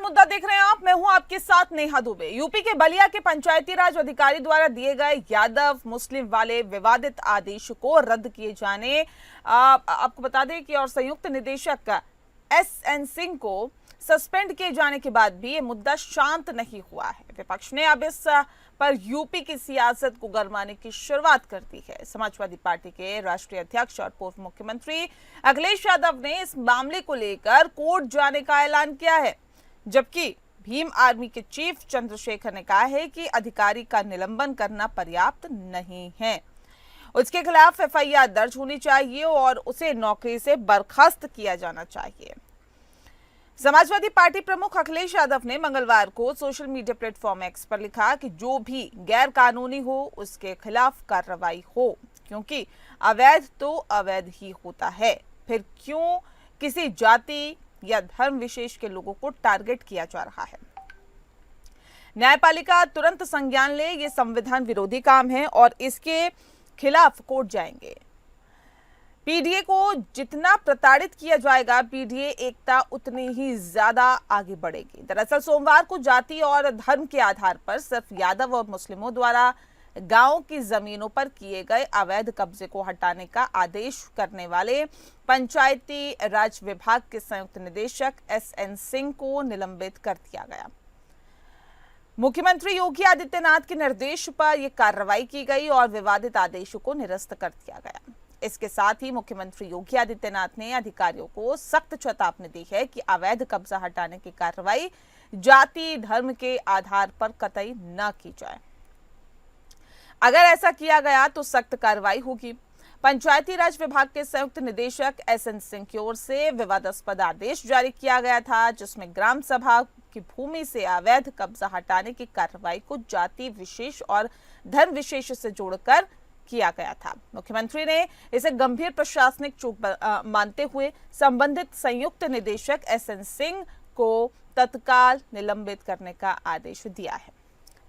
मुद्दा देख रहे हैं आप, मैं हूं आपके साथ नेहा दुबे। यूपी के बलिया के पंचायती राज अधिकारी द्वारा दिए गए यादव मुस्लिम वाले विवादित आदेश को रद्द किए जाने आपको बता दें कि और संयुक्त निदेशक एसएन सिंह को सस्पेंड किए जाने के बाद भी ये मुद्दा शांत नहीं हुआ है। विपक्ष ने अब इस पर यूपी की सियासत को गरमाने की शुरुआत कर दी है। समाजवादी पार्टी के राष्ट्रीय अध्यक्ष और पूर्व मुख्यमंत्री अखिलेश यादव ने इस मामले को लेकर कोर्ट जाने का ऐलान किया है, जबकि भीम आर्मी के चीफ चंद्रशेखर ने कहा है कि अधिकारी का निलंबन करना पर्याप्त नहीं है। उसके खिलाफ एफआईआर दर्ज होनी चाहिए और उसे नौकरी से बर्खास्त किया जाना चाहिए। समाजवादी पार्टी प्रमुख अखिलेश यादव ने मंगलवार को सोशल मीडिया प्लेटफॉर्म एक्स पर लिखा कि जो भी गैर कानूनी हो उसके खिलाफ कार्रवाई हो, क्योंकि अवैध तो अवैध ही होता है। फिर क्यों किसी जाति या धर्म विशेष के लोगों को टारगेट किया जा रहा है। न्यायपालिका तुरंत संज्ञान ले, ये संविधान विरोधी काम है और इसके खिलाफ कोर्ट जाएंगे। पीडीए को जितना प्रताड़ित किया जाएगा, पीडीए एकता उतनी ही ज्यादा आगे बढ़ेगी। दरअसल सोमवार को जाति और धर्म के आधार पर सिर्फ यादव और मुस्लिमों द्वारा गांव की जमीनों पर किए गए अवैध कब्जे को हटाने का आदेश करने वाले पंचायती राज विभाग के संयुक्त निदेशक एसएन सिंह को निलंबित कर दिया गया। मुख्यमंत्री योगी आदित्यनाथ के निर्देश पर यह कार्रवाई की गई और विवादित आदेशों को निरस्त कर दिया गया। इसके साथ ही मुख्यमंत्री योगी आदित्यनाथ ने अधिकारियों को सख्त चेतावनी दी है कि अवैध कब्जा हटाने की कार्रवाई जाति धर्म के आधार पर कतई न की जाए। अगर ऐसा किया गया तो सख्त कार्रवाई होगी। पंचायती राज विभाग के संयुक्त निदेशक एसएन सिंह की ओर से विवादास्पद आदेश जारी किया गया था, जिसमें ग्राम सभा की भूमि से अवैध कब्जा हटाने की कार्रवाई को जाति विशेष और धर्म विशेष से जोड़कर किया गया था। मुख्यमंत्री ने इसे गंभीर प्रशासनिक चूक मानते हुए संबंधित संयुक्त निदेशक एसएन सिंह को तत्काल निलंबित करने का आदेश दिया है।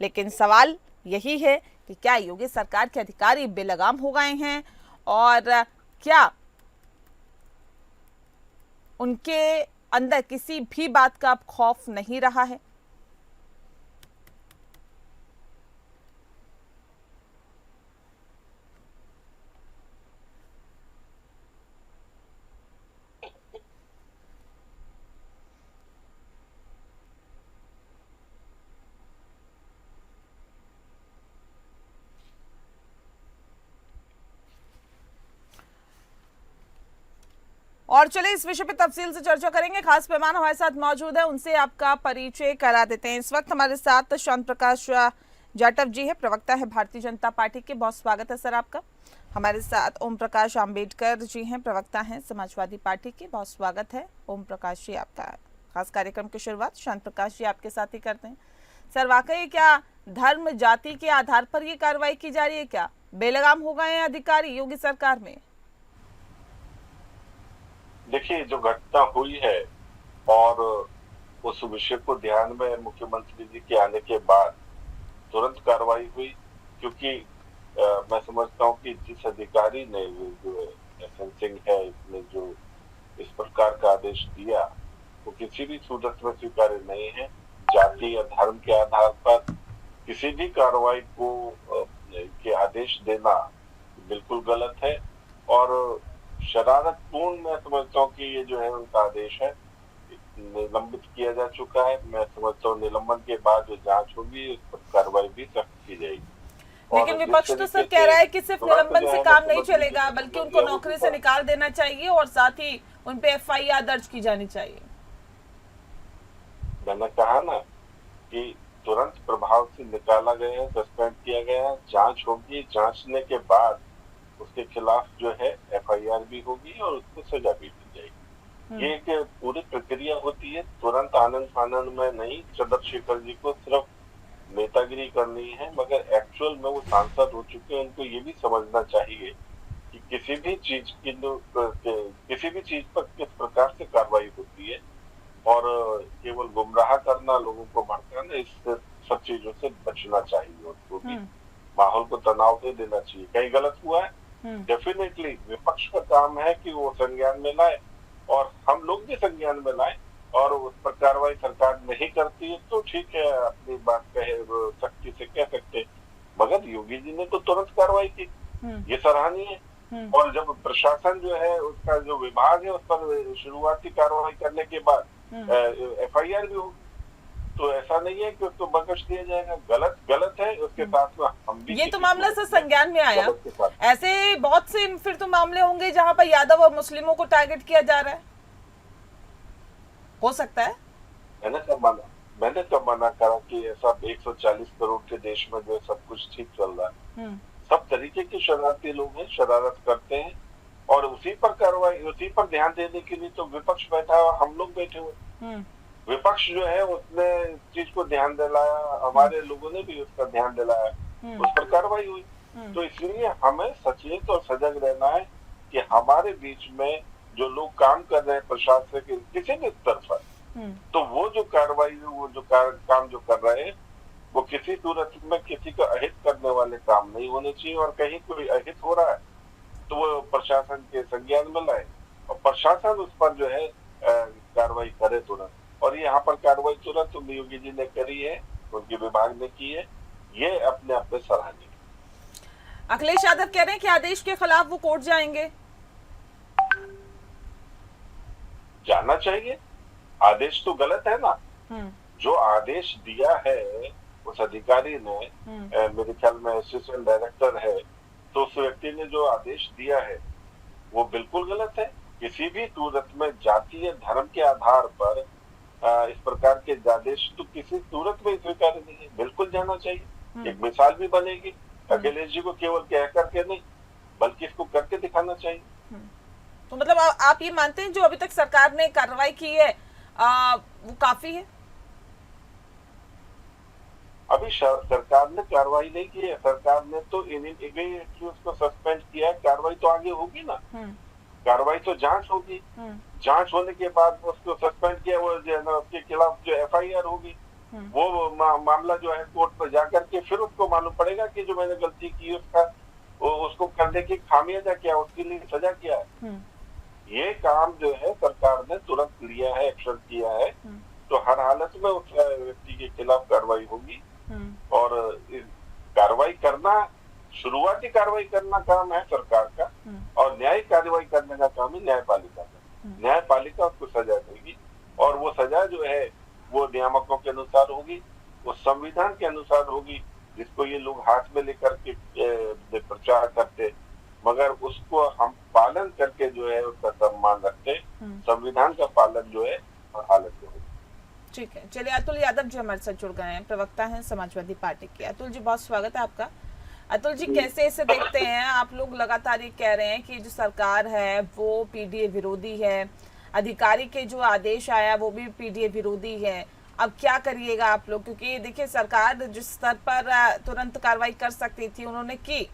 लेकिन सवाल यही है कि क्या योगी सरकार के अधिकारी बेलगाम हो गए हैं और क्या उनके अंदर किसी भी बात का अब खौफ नहीं रहा है। और चले इस विषय पे तफसील से चर्चा करेंगे। खास मेहमान हमारे साथ मौजूद है, उनसे आपका परिचय करा देते हैं। इस वक्त हमारे साथ शांत प्रकाश जाटव जी है, प्रवक्ता है भारतीय जनता पार्टी के। बहुत स्वागत है सर आपका। हमारे साथ ओम प्रकाश आम्बेडकर जी हैं, प्रवक्ता हैं समाजवादी पार्टी के। बहुत स्वागत है ओम प्रकाश जी आपका। खास कार्यक्रम की शुरुआत शांत प्रकाश जी आपके साथ ही करते हैं। सर, वाकई क्या धर्म जाति के आधार पर ये कार्रवाई की जा रही है? क्या बेलगाम हो गए हैं अधिकारी योगी सरकार में? देखिए, जो घटना हुई है और उस विषय को ध्यान में मुख्यमंत्री जी के आने के बाद तुरंत कार्रवाई हुई, क्योंकि मैं समझता हूं कि जिस अधिकारी ने जो एसएन सिंह है, इसने जो इस प्रकार का आदेश दिया वो किसी भी सूरत में स्वीकार्य नहीं है। जाति या धर्म के आधार पर किसी भी कार्रवाई को के आदेश देना बिल्कुल गलत है और शरारतपूर्ण मैं समझता हूँ कि ये जो है उनका आदेश है निलंबित किया जा चुका है। मैं समझता हूँ निलंबन के बाद जो जांच होगी उस पर कार्रवाई भी सख्त की जाएगी। लेकिन विपक्ष तो सर कह रहा है कि सिर्फ निलंबन से काम नहीं चलेगा, बल्कि उनको नौकरी से निकाल देना चाहिए और साथ ही उन पे एफआईआर दर्ज की जानी चाहिए। मैंने कहा ना कि तुरंत प्रभाव से निकाला गया है, सस्पेंड किया गया है, जांच होगी, जांचने के बाद उसके खिलाफ जो है एफआईआर भी होगी और उसको सजा भी दी जाएगी। ये एक पूरी प्रक्रिया होती है, तुरंत आनंद फानंद में नहीं। चंद्रशेखर जी को सिर्फ नेतागिरी करनी है, मगर एक्चुअल में वो सांसद हो चुके हैं। उनको ये भी समझना चाहिए कि किसी भी चीज पर किस प्रकार से कार्रवाई होती है और केवल गुमराह करना, लोगों को भड़काना, इस सब चीजों से बचना चाहिए। उनको भी माहौल को तनाव दे देना चाहिए। कहीं गलत हुआ है, डेफिनेटली विपक्ष का काम है कि वो संज्ञान में लाए और हम लोग भी संज्ञान में लाए और उस पर कार्रवाई सरकार नहीं करती है तो ठीक है, अपनी बात कहे सख्ती से कह सकते हैं, मगर योगी जी ने तो तुरंत कार्रवाई की, ये सराहनीय है। और जब प्रशासन जो है उसका जो विभाग है उस पर शुरुआती कार्रवाई करने के बाद FIR भी होगी, तो ऐसा नहीं है कि उसको बख्श दिया जाएगा। गलत गलत है, उसके साथ में हम भी। ये तो मामला सर संज्ञान में आया, ऐसे बहुत से फिर तो मामले होंगे जहां पर यादव और मुस्लिमों को टारगेट किया जा रहा है, हो सकता है। मैंने कब मना करा कि ऐसा 140 करोड़ के देश में जो सब कुछ ठीक चल रहा है, सब तरीके के शरारती लोग हैं, शरारत करते हैं, और उसी पर कार्रवाई, उसी पर ध्यान देने के लिए तो विपक्ष बैठा है, हम लोग बैठे हुए। विपक्ष जो है उसने इस चीज को ध्यान दिलाया, हमारे लोगों ने भी उसका ध्यान दिलाया, उस पर कार्रवाई हुई। तो इसलिए हमें सचेत और सजग रहना है कि हमारे बीच में जो लोग काम कर रहे हैं प्रशासन के किसी भी स्तर पर, तो वो जो कार्रवाई, वो जो काम जो कर रहे हैं, वो किसी सूरत में किसी का अहित करने वाले काम नहीं होने चाहिए। और कहीं कोई अहित हो रहा है तो वो प्रशासन के संज्ञान में लाए और प्रशासन उस पर जो है कार्रवाई करे तुरंत। और यहाँ पर कार्रवाई तुरंत योगी जी ने करी है, उनके विभाग ने की है, ये अपने आप में सराहनीय। अखिलेश यादव कह रहे हैं कि आदेश के खिलाफ वो कोर्ट जाएंगे। जाना चाहिए, आदेश तो गलत है ना। जो आदेश दिया है उस अधिकारी ने, मेरे ख्याल में असिस्टेंट डायरेक्टर है, तो उस व्यक्ति ने जो आदेश दिया है वो बिल्कुल गलत है। किसी भी सूरत में जातीय धर्म के आधार पर इस प्रकार के आदेश तो किसी सूरत में स्वीकार नहीं है, बिल्कुल जाना चाहिए। एक मिसाल भी बनेगी, अखिलेश जी को केवल कह करके नहीं बल्कि इसको करके दिखाना चाहिए। तो मतलब आप ये मानते हैं जो अभी तक सरकार ने कार्रवाई की है वो काफी है? अभी सरकार ने कार्रवाई नहीं की है, सरकार ने तो को सस्पेंड किया है, कार्रवाई तो आगे होगी ना। कार्रवाई तो जांच होगी, जांच होने के बाद उसको सस्पेंड किया, वो जो है ना उसके खिलाफ जो FIR होगी, वो मामला जो है कोर्ट पर जाकर के फिर उसको मालूम पड़ेगा कि जो मैंने गलती की उसको करने की खामियाजा क्या, उसके लिए सजा क्या है। ये काम जो है सरकार ने तुरंत लिया है, एक्शन किया है, तो हर हालत में उस व्यक्ति के खिलाफ कार्रवाई होगी। और कार्रवाई करना, शुरुआती कार्रवाई करना काम है सरकार का, और न्यायिक कार्रवाई करने का काम है न्यायपालिका का। न्यायपालिका उसको सजा देगी, और वो सजा जो है वो नियामकों के अनुसार होगी, वो संविधान के अनुसार होगी, जिसको ये लोग हाथ में लेकर के प्रचार करते, मगर उसको हम पालन करके जो है उसका सम्मान रखते। संविधान का पालन जो है हर हालत में होगा। ठीक है, चलिए अतुल यादव जी हमारे साथ जुड़ गए हैं, प्रवक्ता हैं समाजवादी पार्टी के। अतुल जी बहुत स्वागत है आपका। अतुल जी कैसे इसे देखते हैं? आप लोग लगातार ये कह रहे हैं कि जो सरकार है वो PDA विरोधी है, अधिकारी के जो आदेश आया वो भी PDA विरोधी है, अब क्या करिएगा आप लोग? क्योंकि देखिए सरकार जिस स्तर पर तुरंत कार्रवाई कर सकती थी उन्होंने की,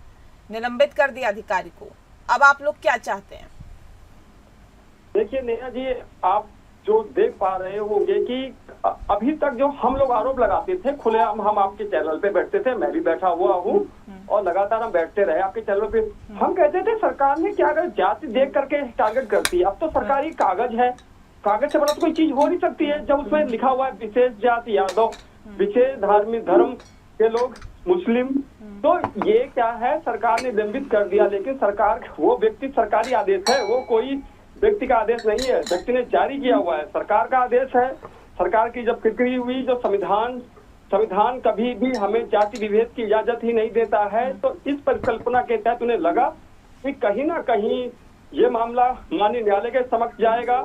निलंबित कर दिया अधिकारी को, अब आप लोग क्या चाहते हैं? देखिए नेहा जी, आप जो देख पा रहे होंगे कि अभी तक जो हम लोग आरोप लगाते थे खुलेआम, हम आपके चैनल पे बैठते थे, मैं भी बैठा हुआ हूँ और लगातार हम बैठते रहे आपके चैनल पे। हम कहते थे सरकार ने क्या कर जाति देख करके टारगेट करती है। अब तो सरकारी कागज है, कागज से बड़ा तो कोई चीज हो नहीं सकती है। जब उसमें लिखा हुआ है विशेष जाति यादव, विशेष धार्मिक धर्म के लोग मुस्लिम, तो ये क्या है, सरकार ने निलंबित कर दिया। लेकिन सरकार, वो व्यक्ति सरकारी आदेश है, वो कोई व्यक्ति का आदेश नहीं है, व्यक्ति ने जारी किया हुआ है, सरकार का आदेश है। सरकार की जब फिक्री हुई, जो संविधान कभी भी हमें जाति विभेद की इजाजत ही नहीं देता है, तो इस परिकल्पना के तहत उन्हें लगा कि कहीं ना कहीं ये मामला माननीय न्यायालय के समक्ष जाएगा,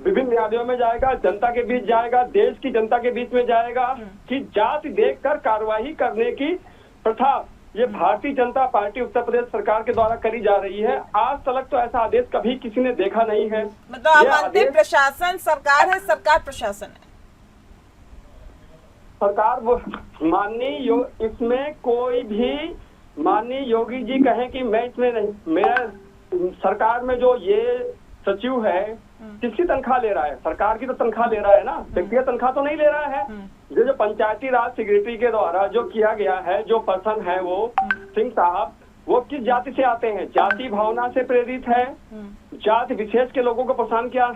विभिन्न न्यायालयों में जाएगा, जनता के बीच जाएगा, देश की जनता के बीच में जाएगा कि जाति देखकर कार्रवाई करने की प्रथा ये भारतीय जनता पार्टी उत्तर प्रदेश सरकार के द्वारा करी जा रही है। आज तक तो ऐसा आदेश कभी किसी ने देखा नहीं है। मतलब आप मानते हैं प्रशासन सरकार है, सरकार प्रशासन है? सरकार माननीय इसमें कोई भी माननीय योगी जी कहें कि मैं इसमें नहीं, मैं सरकार में जो ये सचिव है किसकी तनख्वाह ले रहा है? सरकार की तो तनख्वाह ले रहा है ना, व्यक्तिगत तनख्वाह तो नहीं ले रहा है। जो पंचायती राज सेक्रेटरी के द्वारा जो किया गया है, जो पर्सन है वो सिंह साहब, वो किस जाति से आते हैं, जाति भावना से प्रेरित है, जाति विशेष के लोगों को परेशान किया,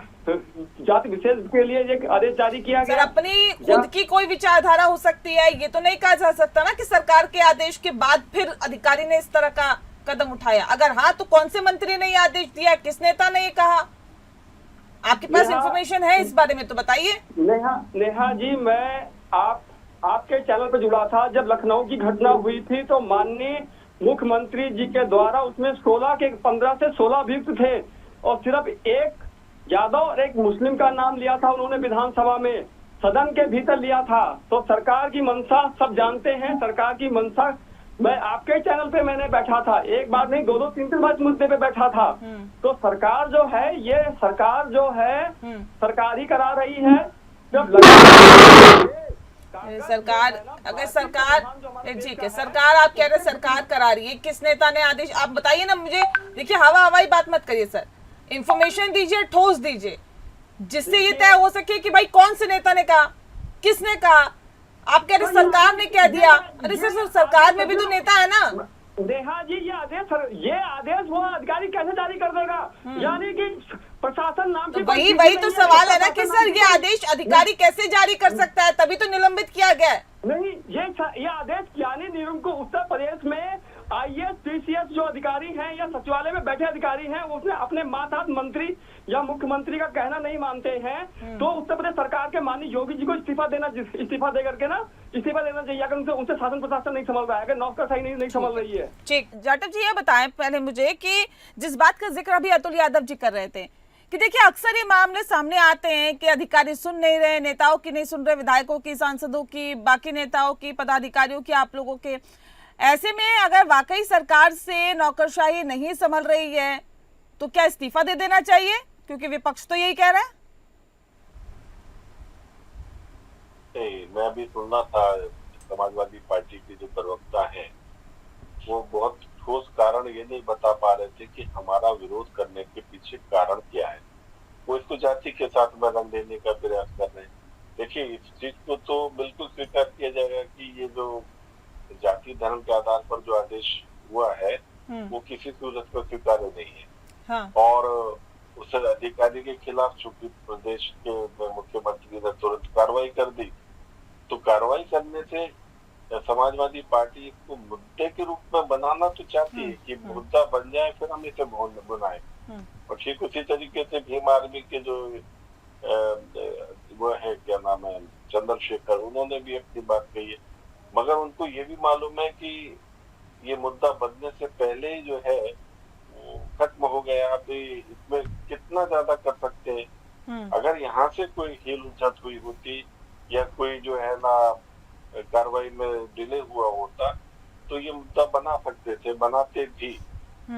जाति विशेष के लिए एक आदेश जारी किया सर गया। अपनी खुद की कोई विचारधारा हो सकती है, ये तो नहीं कहा जा सकता ना कि सरकार के आदेश के बाद फिर अधिकारी ने इस तरह का कदम उठाया। अगर हाँ तो कौन से मंत्री ने ये आदेश दिया, किस नेता ने ये कहा? आपके पास इंफॉर्मेशन है इस बारे में तो बताइए। नेहा जी, मैं आपके चैनल पर जुड़ा था जब लखनऊ की घटना हुई थी, तो माननीय मुख्यमंत्री जी के द्वारा उसमें 15 से 16 अभियुक्त थे और सिर्फ एक यादव और एक मुस्लिम का नाम लिया था उन्होंने विधानसभा में, सदन के भीतर लिया था। तो सरकार की मंशा सब जानते हैं, सरकार की मंशा। मैं आपके चैनल पे मैंने बैठा था, एक बार नहीं 2-2 3-3 बार इस मुद्दे पे बैठा था। तो सरकार जो है, ये सरकार जो है सरकार ही करा रही है। जब सरकार, अगर सरकार, ठीक है, सरकार आप कह रहे सरकार करा रही है, किस नेता ने आदेश, आप बताइए ना मुझे। देखिए हवाई बात मत करिए सर, इंफॉर्मेशन दीजिए, ठोस दीजिए, जिससे ये तय हो सके कि भाई कौन से नेता ने कहा, किसने कहा। आप कह रहे सरकार ने क्या दिया, अरे सर सरकार में भी तो नेता है ना। नेहा जी, ये आदेश वो अधिकारी कैसे जारी कर देगा? यानी कि प्रशासन नाम की वही तो सवाल है ना कि सर ये आदेश अधिकारी कैसे जारी कर सकता है, तभी तो निलंबित किया गया है। नहीं, ये आदेश यानी नियम को उत्तर प्रदेश में IAS PCS जो अधिकारी हैं या सचिवालय में बैठे अधिकारी हैं, उसने अपने मातहत मंत्री या मुख्यमंत्री का कहना नहीं मानते हैं, तो उत्तर प्रदेश सरकार के माननीय योगी जी को इस्तीफा दे करके ना इस्तीफा देना चाहिए। अगर उनसे शासन प्रशासन नहीं संभल रहा है, अगर नौकर सही नहीं संभल रही है। ठीक, जाटव जी ये बताएं पहले मुझे कि जिस बात का जिक्र अभी अतुल यादव जी कर रहे थे कि देखिए अक्सर ये मामले सामने आते हैं कि अधिकारी सुन नहीं रहे, नेताओं की नहीं सुन रहे, विधायकों की, सांसदों की, बाकी नेताओं की, पदाधिकारियों की, आप लोगों के। ऐसे में अगर वाकई सरकार से नौकरशाही नहीं संभल रही है तो क्या इस्तीफा दे देना चाहिए, क्योंकि विपक्ष तो यही कह रहा है। मैं भी सुनना था, समाजवादी पार्टी के जो प्रवक्ता हैं वो बहुत ठोस कारण ये नहीं बता पा रहे थे कि हमारा विरोध करने के पीछे कारण क्या है। वो इसको जाति के साथ में रंग देने का प्रयास कर रहे हैं। देखिए इस चीज को तो बिल्कुल स्वीकार किया जाएगा कि ये जो जाति धर्म के आधार पर जो आदेश हुआ है वो किसी सूरत पर स्वीकार्य नहीं है। हाँ। और उस अधिकारी के खिलाफ चूंकि प्रदेश के मुख्यमंत्री ने तुरंत कार्रवाई कर दी, तो कार्रवाई करने से समाजवादी पार्टी को मुद्दे के रूप में बनाना तो चाहती है कि मुद्दा बन जाए फिर हम इसे बनाए। और ठीक उसी तरीके से भीम आर्मी के जो वो है, क्या नाम है, चंद्रशेखर, उन्होंने भी अपनी बात कही है, मगर उनको ये भी मालूम है कि ये मुद्दा बनने से पहले ही जो है खत्म हो गया। अभी इसमें कितना ज्यादा कर सकते हैं। अगर यहाँ से कोई हील उलझट हुई होती या कोई जो है ना कार्रवाई में डिले हुआ होता तो ये मुद्दा बना सकते थे, बनाते भी।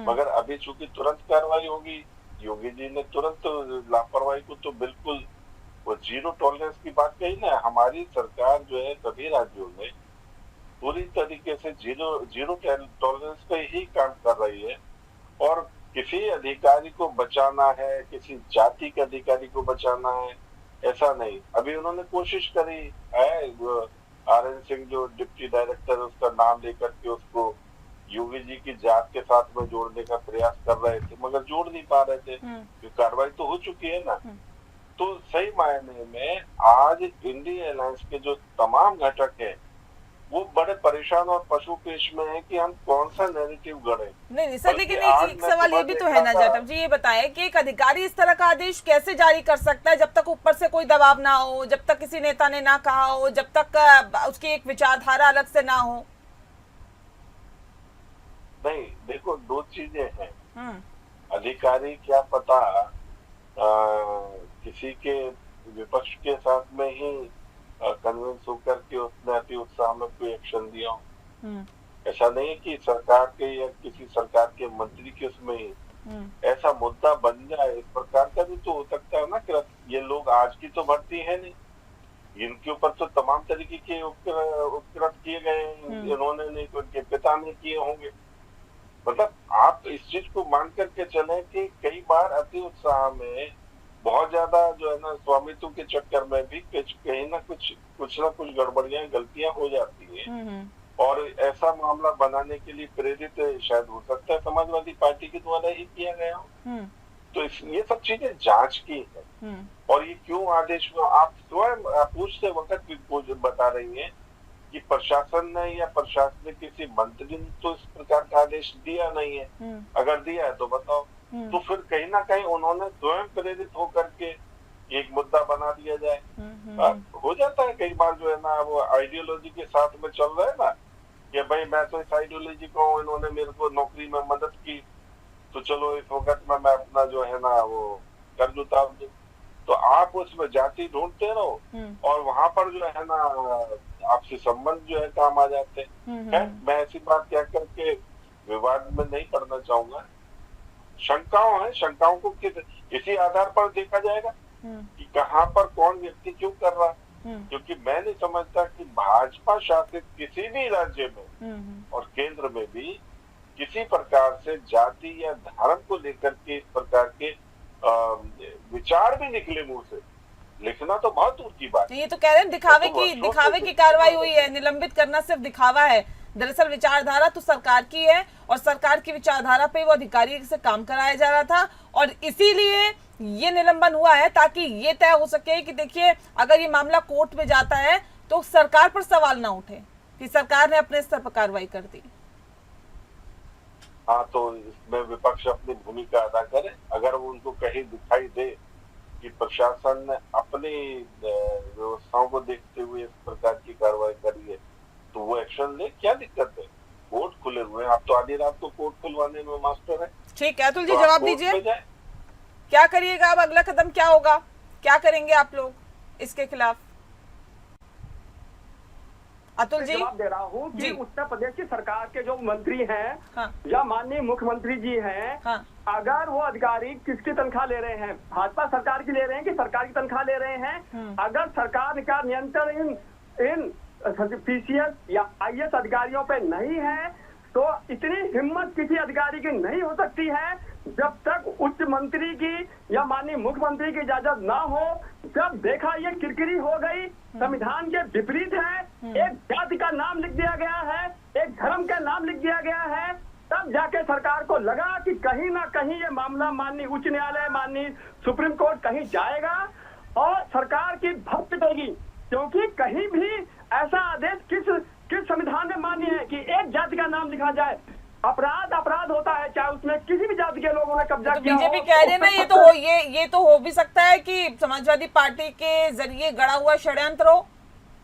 मगर अभी चूंकि तुरंत कार्रवाई होगी, योगी जी ने तुरंत लापरवाही को तो बिल्कुल वो जीरो टॉलरेंस की बात कही ना। हमारी सरकार जो है सभी राज्यों में पूरी तरीके से जीरो टॉलरेंस पे ही काम कर रही है। और किसी अधिकारी को बचाना है, किसी जाति के अधिकारी को बचाना है, ऐसा नहीं। अभी उन्होंने कोशिश करी है, RN सिंह जो डिप्टी डायरेक्टर, उसका नाम लेकर के उसको योगी जी की जात के साथ में जोड़ने का प्रयास कर रहे थे, मगर जोड़ नहीं पा रहे थे क्योंकि कार्रवाई तो हो चुकी है ना। तो सही मायने में आज इंडिया अलायंस के जो तमाम घटक है वो बड़े परेशान और पशुपेश में है कि हम कौन सा नैरेटिव गढ़े। नहीं सर, लेकिन एक सवाल ये भी तो है ना जाटव जी, ये बताएं कि एक अधिकारी इस तरह का आदेश कैसे जारी कर सकता है जब तक ऊपर से कोई दबाव ना हो, जब तक किसी नेता ने ना कहा हो, जब तक उसकी एक विचारधारा अलग से ना हो। नहीं, देखो दो चीजें हैं। अधिकारी क्या पता किसी के विपक्ष के साथ में ही कन्विंस होकर के उसने अति उत्साह में कोई एक्शन दिया हो। ऐसा नहीं है कि सरकार के या किसी सरकार के मंत्री के उसमें ही ऐसा मुद्दा बन जाए। इस प्रकार का भी तो हो सकता है ना कि ये लोग आज की तो भर्ती है नहीं, इनके ऊपर तो तमाम तरीके के उपकृत किए गए, इन्होंने नहीं तो इनके पिता ने किए होंगे। मतलब आप इस चीज को मान करके चलें कि कई बार अति उत्साह में बहुत ज्यादा जो है ना स्वामित्व के चक्कर में भी कहीं ना कुछ गड़बड़ियां, गलतियां हो जाती है। और ऐसा मामला बनाने के लिए प्रेरित शायद हो सकता है समाजवादी पार्टी के द्वारा ही किया गया हो। तो ये सब चीजें जांच की है। और ये क्यों आदेश हुआ, आप स्वयं पूछते वक्त भी बता रही हैं कि प्रशासन ने या प्रशासन ने किसी मंत्री ने तो इस प्रकार का आदेश दिया नहीं है। अगर दिया है तो बताओ। तो फिर कहीं ना कहीं उन्होंने स्वयं प्रेरित होकर के एक मुद्दा बना दिया जाए। हो जाता है कई बार जो है ना, वो आइडियोलॉजी के साथ में चल रहा है ना, कि भाई मैं तो इस आइडियोलॉजी को, इन्होंने मेरे को नौकरी में मदद की तो चलो इस वक्त में मैं अपना जो है ना वो कर्ज उतार दूं। तो आप उसमें जाति ढूंढते रहो और वहां पर जो है ना आपसी संबंध जो है काम आ जाते हैं। मैं ऐसी बात क्या करके विवाद में नहीं पड़ना चाहूंगा। शंकाओं है, शंकाओं को किसी आधार पर देखा जाएगा कि कहाँ पर कौन व्यक्ति क्यों कर रहा है। क्योंकि मैं नहीं समझता कि भाजपा शासित किसी भी राज्य में और केंद्र में भी किसी प्रकार से जाति या धर्म को लेकर के इस प्रकार के विचार भी निकले मुंह से, लिखना तो बहुत दूर की बात है। ये तो कह रहे हैं दिखावे की कार्रवाई हुई है, निलंबित करना सिर्फ दिखावा है। दरअसल विचारधारा तो सरकार की है और सरकार की विचारधारा पे वो अधिकारी से काम कराया जा रहा था और इसीलिए ये निलंबन हुआ है ताकि ये तय हो सके कि देखिए अगर ये मामला कोर्ट में जाता है तो सरकार पर सवाल ना उठे कि सरकार ने अपने स्तर पर कार्रवाई कर दी। हाँ, तो इसमें विपक्ष अपनी भूमिका अदा करे। अगर वो उनको कहीं दिखाई दे कि प्रशासन ने अपनी व्यवस्थाओं को देखते हुए इस प्रकार की कार्रवाई करी है तो वो एक्शन ले, क्या दिक्कत है। कोर्ट खुले हुए हैं, आप तो आधी रात को कोर्ट खुलवाने में मास्टर है। ठीक है, अतुल जी जवाब दीजिए, क्या करिएगा अब, अगला कदम क्या होगा, क्या करेंगे आप लोग इसके खिलाफ? अतुल जी जवाब दे रहा हूँ कि उत्तर प्रदेश की सरकार के जो मंत्री हैं हाँ। या माननीय मुख्यमंत्री जी हैं हाँ। अगर वो अधिकारी किसकी तनख्वाह ले रहे हैं, भाजपा सरकार की ले रहे हैं कि सरकार की तनख्वाह ले रहे हैं, अगर सरकार का नियंत्रण इन पीसीएस या आईएएस अधिकारियों पे नहीं है तो इतनी हिम्मत किसी अधिकारी की नहीं हो सकती है जब तक उच्च मंत्री की या माननीय मुख्यमंत्री की इजाजत ना हो। जब देखा ये किरकिरी हो गई, संविधान के विपरीत है, एक जाति का नाम लिख दिया गया है, एक धर्म का नाम लिख दिया गया है, तब जाके सरकार को लगा कि कहीं ना कहीं ये मामला माननीय उच्च न्यायालय, माननीय सुप्रीम कोर्ट कहीं जाएगा और सरकार की भक्त पिटेगी। क्योंकि कहीं भी ऐसा आदेश किस संविधान में मान्य है कि एक जाति का नाम लिखा जाए। अपराध होता है चाहे उसमें किसी भी जाति के लोगों ने कब्जा किया। बीजेपी कह रहे हैं ना, ये तो हो भी सकता है कि समाजवादी पार्टी के जरिए गढ़ा हुआ षड्यंत्र हो,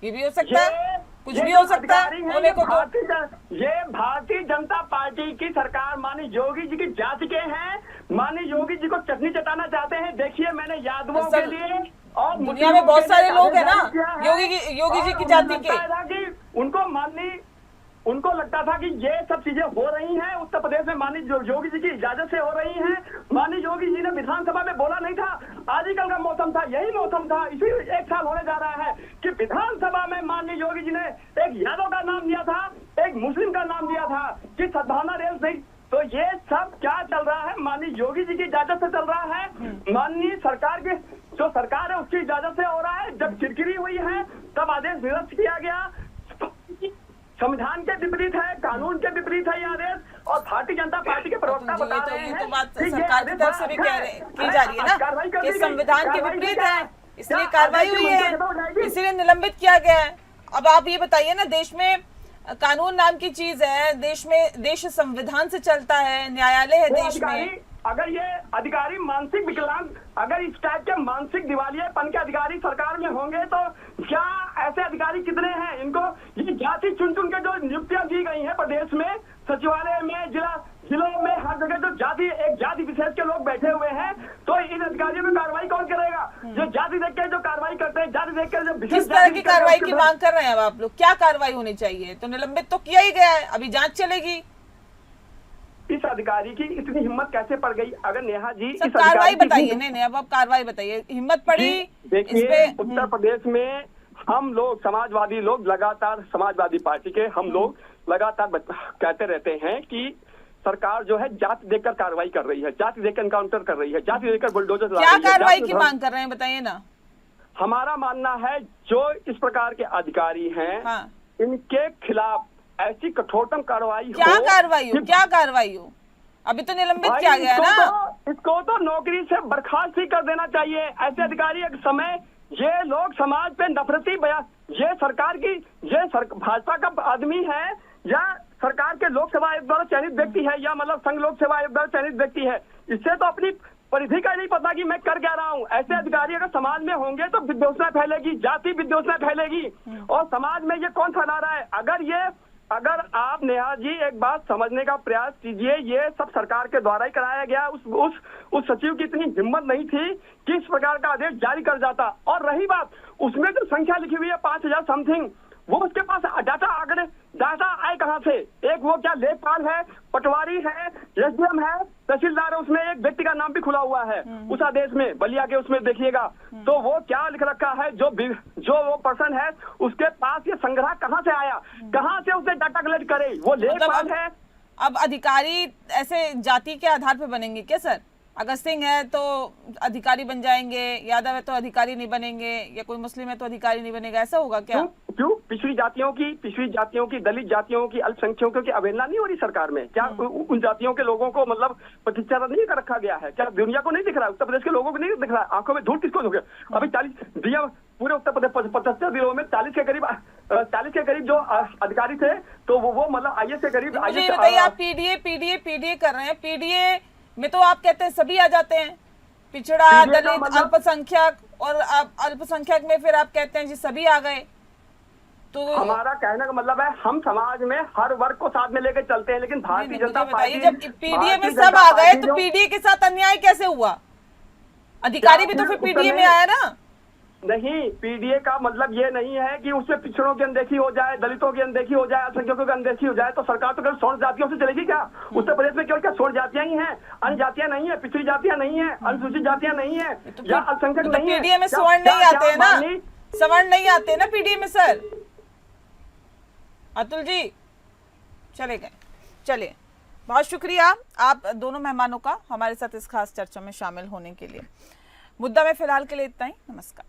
ये भी हो सकता है, कुछ भी हो सकता है होने को। तो ये भारतीय जनता पार्टी की सरकार माननीय योगी जी की जाति के हैं, माननीय योगी जी को चटनी चटाना चाहते हैं। देखिए मैंने यादवों के लिए और दुनिया में बहुत सारे लोग हैं ना योगी जी की जाति के, उनको लगता था कि ये सब चीजें हो रही हैं उत्तर प्रदेश में माननीय योगी जी की इजाजत से हो रही हैं। माननीय योगी जी ने विधानसभा में बोला नहीं था, आजकल का मौसम था, यही मौसम था, इसी 1 साल होने जा रहा है कि विधानसभा में माननीय योगी जी ने एक यादव का नाम दिया था, एक मुस्लिम का नाम दिया था कि सद्भावना रेल नहीं। तो ये सब क्या चल रहा है, माननीय योगी जी की इजाजत से चल रहा है, माननीय सरकार की जो सरकार है उसकी इजाजत से हो रहा है। जब किरकिरी हुई है तब आदेश निरस्त किया गया, संविधान के विपरीत है, कानून के विपरीत है ये आदेश। और भारतीय जनता पार्टी के प्रवक्ता बता रहे हैं ये तो बात सरकार की तरफ से भी की जा रही है ना कि संविधान के विपरीत है, इसलिए कार्रवाई हुई है, इसीलिए निलंबित किया गया है। अब आप ये बताइए ना, देश में कानून नाम की चीज है, देश संविधान से चलता है, न्यायालय है देश में। अगर ये अधिकारी मानसिक विकलांग, अगर इस टाइप के मानसिक दिवालियेपन के अधिकारी सरकार में होंगे तो क्या ऐसे अधिकारी कितने हैं? इनको ये जाति चुन के जो नियुक्तियां दी गई हैं प्रदेश में, सचिवालय में, जिलों में, हर जगह जो एक जाति विशेष के लोग बैठे हुए हैं, तो इन अधिकारियों में कार्रवाई कौन करेगा? जो जाति देख के जो कार्रवाई करते हैं, जाति देख कर जो किस तरह की कार्रवाई की मांग कर रहे हैं अब आप लोग? क्या कार्रवाई होनी चाहिए? तो निलंबित तो किया ही गया है, अभी जांच चलेगी। इस अधिकारी की इतनी हिम्मत कैसे पड़ गई? अगर नेहा जी इस कार्रवाई बताइए, नहीं अब आप कार्रवाई बताइए, हिम्मत पड़ी? देखिए उत्तर प्रदेश में हम लोग समाजवादी लोग लगातार, समाजवादी पार्टी के हम लोग लगातार कहते रहते हैं कि सरकार जो है जाति देखकर कार्रवाई कर रही है, जाति देखकर एनकाउंटर कर रही है, जाति देखकर बुलडोजर चला रही है। क्या कार्रवाई की मांग कर रहे हैं बताइए ना। हमारा मानना है जो इस प्रकार के अधिकारी हैं इनके खिलाफ ऐसी कठोरतम कार्रवाई हो। क्या कार्रवाई हो, कि क्या कार्रवाई हो? अभी तो निलंबित भाई किया गया ना। इसको तो नौकरी से बर्खास्त ही कर देना चाहिए। ऐसे अधिकारी एक समय, ये लोग समाज पे नफरती बयान, ये सरकार की, भाजपा का आदमी है या सरकार के लोक सेवा आयोग द्वारा चयनित व्यक्ति है या मतलब संघ लोक सेवा आयोग द्वारा चयनित व्यक्ति है, इससे तो अपनी परिधि का नहीं पता कि मैं कर क्या रहा हूँ। ऐसे अधिकारी अगर समाज में होंगे तो विद्वेषणा फैलेगी, जाति विद्वेषणा फैलेगी, और समाज में ये कौन फैला रहा है? अगर आप नेहा जी एक बात समझने का प्रयास कीजिए, ये सब सरकार के द्वारा ही कराया गया। उस सचिव की इतनी हिम्मत नहीं थी कि इस प्रकार का आदेश जारी कर जाता। और रही बात, उसमें जो संख्या लिखी हुई है 5000 समथिंग, वो उसके पास डाटा आए कहाँ से? एक वो क्या लेखपाल है, पटवारी है, एसडीएम है, तहसीलदार है, उसमें एक व्यक्ति का नाम भी खुला हुआ है उस आदेश में, बलिया के उसमें देखिएगा। तो वो क्या लिख रखा है? जो वो पर्सन है उसके पास ये संग्रह कहाँ से आया, कहाँ से उसने डाटा कलेक्ट करे? वो लेखपाल है। अब अधिकारी ऐसे जाति के आधार पर बनेंगे क्या सर? अगर सिंह है तो अधिकारी बन जाएंगे, यादव है तो अधिकारी नहीं बनेंगे, या कोई मुस्लिम है तो अधिकारी नहीं बनेगा, ऐसा होगा क्या? क्यों? पिछड़ी जातियों की, दलित जातियों की, अल्पसंख्यकों की अवहेलना नहीं हो रही सरकार में क्या? उन जातियों के लोगों को मतलब प्रतिष्ठा नहीं कर रखा गया है क्या? दुनिया को नहीं दिख रहा है? उत्तर प्रदेश के लोगों को नहीं दिख रहा है? आंखों में धूल किसको हो गया? अभी 40 दिया पूरे उत्तर प्रदेश 75 जिलों में 40 के करीब जो अधिकारी थे, तो वो मतलब आईएएस के करीब। मुझे बताइए, आप पीडीए कर रहे हैं, पीडीए में तो आप कहते हैं सभी आ जाते हैं, पिछड़ा, दलित, अल्पसंख्यक, और अल्पसंख्यक में फिर आप कहते हैं जी सभी आ गए। तो हमारा कहने का मतलब है हम समाज में हर वर्ग को साथ में लेकर चलते हैं, लेकिन भारतीय जनता पार्टी, जब पीडीए में सब आ गए तो पीडीए के साथ अन्याय कैसे हुआ? अधिकारी भी तो फिर पीडीए में आया ना। नहीं, पीडीए का मतलब ये नहीं है कि उससे पिछड़ों की अनदेखी हो जाए, दलितों की अनदेखी हो जाए, अल्पसंख्यकों की अनदेखी हो जाए। तो सरकार तो केवल 16 जातियों से चलेगी क्या? उत्तर प्रदेश में केवल क्या 16 जातियां ही हैं? अन्य जातियां नहीं है, पिछड़ी जातियां नहीं है, अनुसूचित जातियां नहीं है, या अल्पसंख्यक नहीं है? पीडीए में स्वर्ण नहीं आते हैं ना, स्वर्ण नहीं आते हैं ना पीडीए में सर। अतुल जी चले गए। चलिए, बहुत शुक्रिया आप दोनों मेहमानों का हमारे साथ इस खास चर्चा में शामिल होने के लिए। मुद्दा में फिलहाल के लिए इतना ही। नमस्कार।